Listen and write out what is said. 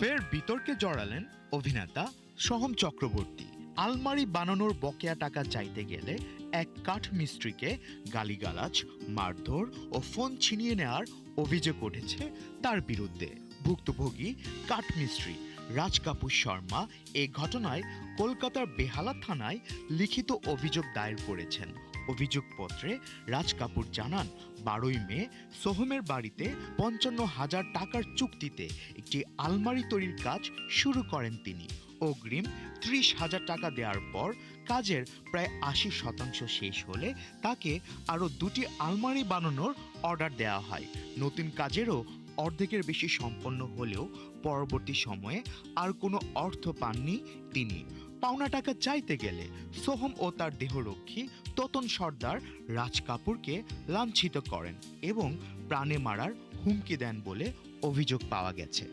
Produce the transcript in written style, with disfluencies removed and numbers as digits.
ফের বিতর্কে জড়ালেন অভিনেতা সোহম চক্রবর্তী। আলমারি বানানোর বকেয়া টাকা চাইতে গেলে এক কাঠ মিস্ত্রিকে গালিগালাজ, মারধর ও ফোন ছিনিয়ে নেওয়ার অভিযোগ উঠেছে তার বিরুদ্ধে। ভুক্তভোগী কাঠমিস্ত্রি রাজ কাপুর শর্মা এ ঘটনায় কলকাতার বেহালা থানায় লিখিত অভিযোগ দায়ের করেছেন। অভিযোগপত্রে রাজ কাপুর জানান, 12ই মে সোহমের বাড়িতে 55,000 টাকার চুক্তিতে একটি আলমারি তৈরির কাজ শুরু করেন তিনি। অগ্রিম 30,000 টাকা দেওয়ার পর কাজের প্রায় 80% শেষ হলে তাকে আরও 2টি আলমারি বানানোর অর্ডার দেওয়া হয়। নতুন কাজেরও অর্ধেকের বেশি সম্পন্ন হলেও পরবর্তী সময়ে আর কোনো অর্থ পাননি তিনি। পাওনা টাকা চাইতে গেলে সোহম ও তার দেহরক্ষী তোতন সর্দার রাজ কাপুরকে লাঞ্ছিত করেন এবং প্রাণে মারার হুমকি দেন বলে অভিযোগ পাওয়া গেছে।